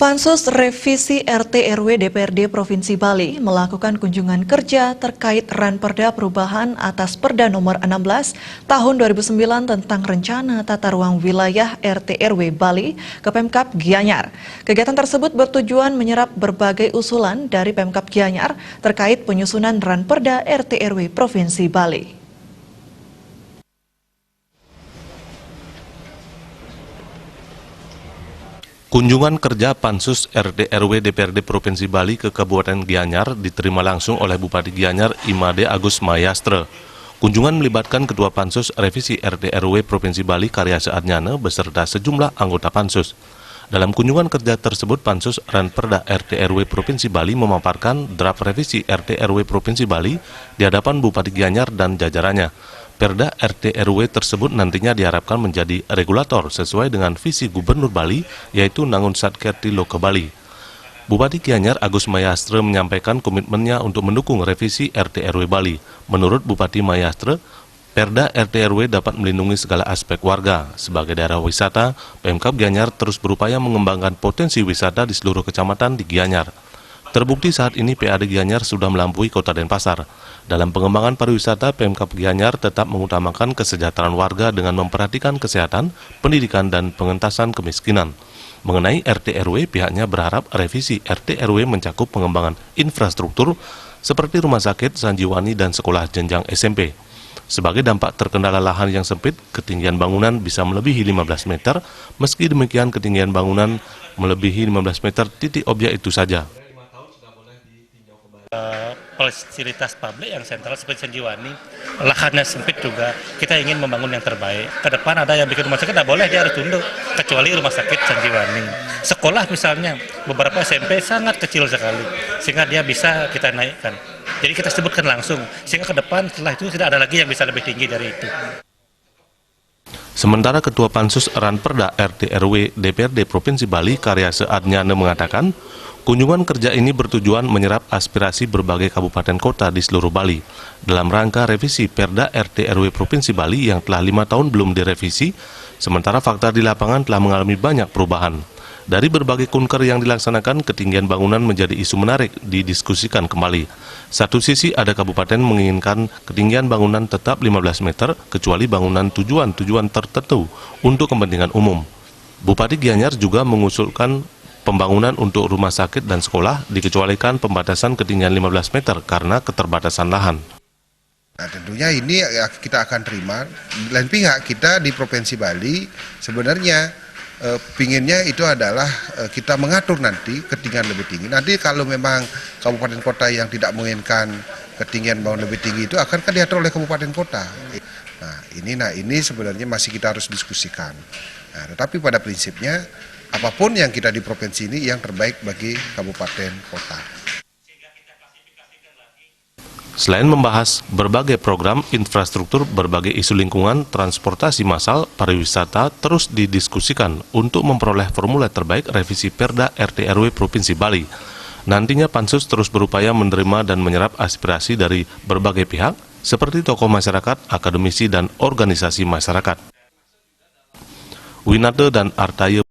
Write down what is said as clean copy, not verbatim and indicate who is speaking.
Speaker 1: Pansus Revisi RT RW DPRD Provinsi Bali melakukan kunjungan kerja terkait Ranperda Perubahan atas Perda Nomor 16 Tahun 2009 tentang Rencana Tata Ruang Wilayah RT RW Bali ke Pemkab Gianyar. Kegiatan tersebut bertujuan menyerap berbagai usulan dari Pemkab Gianyar terkait penyusunan Ranperda RT RW Provinsi Bali.
Speaker 2: Kunjungan kerja Pansus RT RW DPRD Provinsi Bali ke Kabupaten Gianyar diterima langsung oleh Bupati Gianyar Imade Agus Mayastre. Kunjungan melibatkan Ketua Pansus Revisi RT RW Provinsi Bali Karyase Adnyane beserta sejumlah anggota Pansus. Dalam kunjungan kerja tersebut, Pansus Ranperda RT RW Provinsi Bali memaparkan draft revisi RT RW Provinsi Bali di hadapan Bupati Gianyar dan jajarannya. Perda RT RW tersebut nantinya diharapkan menjadi regulator sesuai dengan visi Gubernur Bali, yaitu Nangun Satkerti Loka Bali. Bupati Gianyar Agus Mayastre menyampaikan komitmennya untuk mendukung revisi RT RW Bali. Menurut Bupati Mayastre, Perda RT RW dapat melindungi segala aspek warga. Sebagai daerah wisata, Pemkab Gianyar terus berupaya mengembangkan potensi wisata di seluruh kecamatan di Gianyar. Terbukti saat ini PAD Gianyar sudah melampaui Kota Denpasar. Dalam pengembangan pariwisata, Pemkab Gianyar tetap mengutamakan kesejahteraan warga dengan memperhatikan kesehatan, pendidikan, dan pengentasan kemiskinan. Mengenai RT RW, pihaknya berharap revisi RT RW mencakup pengembangan infrastruktur seperti rumah sakit, sanjiwani, dan sekolah jenjang SMP. Sebagai dampak terkendala lahan yang sempit, ketinggian bangunan bisa melebihi 15 meter, meski demikian ketinggian bangunan melebihi 15 meter titik objek itu saja.
Speaker 3: Fasilitas publik yang sentral seperti Sanjiwani, lahannya sempit juga, kita ingin membangun yang terbaik. Ke depan ada yang bikin rumah sakit, tidak boleh, dia harus tunduk, kecuali rumah sakit Sanjiwani. Sekolah misalnya, beberapa SMP sangat kecil sekali, sehingga dia bisa kita naikkan. Jadi kita sebutkan langsung, sehingga ke depan setelah itu tidak ada lagi yang bisa lebih tinggi dari itu.
Speaker 2: Sementara Ketua Pansus Ranperda RT RW DPRD Provinsi Bali Karyase Adnyane mengatakan, kunjungan kerja ini bertujuan menyerap aspirasi berbagai kabupaten kota di seluruh Bali dalam rangka revisi Perda RT RW Provinsi Bali yang telah 5 tahun belum direvisi, sementara fakta di lapangan telah mengalami banyak perubahan. Dari berbagai kunker yang dilaksanakan, ketinggian bangunan menjadi isu menarik didiskusikan kembali. Satu sisi ada kabupaten menginginkan ketinggian bangunan tetap 15 meter, kecuali bangunan tujuan-tujuan tertentu untuk kepentingan umum. Bupati Gianyar juga mengusulkan pembangunan untuk rumah sakit dan sekolah dikecualikan pembatasan ketinggian 15 meter karena keterbatasan lahan.
Speaker 4: Nah, tentunya ini kita akan terima. Lain pihak, kita di Provinsi Bali sebenarnya pinginnya itu adalah kita mengatur nanti ketinggian lebih tinggi. Nanti kalau memang kabupaten kota yang tidak menginginkan ketinggian bangunan lebih tinggi itu akan diatur oleh kabupaten kota. Nah ini sebenarnya masih kita harus diskusikan. Nah, tetapi pada prinsipnya apapun yang kita di provinsi ini yang terbaik bagi kabupaten kota.
Speaker 2: Selain membahas berbagai program infrastruktur, berbagai isu lingkungan, transportasi massal, pariwisata terus didiskusikan untuk memperoleh formula terbaik revisi Perda RT RW Provinsi Bali. Nantinya Pansus terus berupaya menerima dan menyerap aspirasi dari berbagai pihak, seperti tokoh masyarakat, akademisi, dan organisasi masyarakat. Winate dan Artaye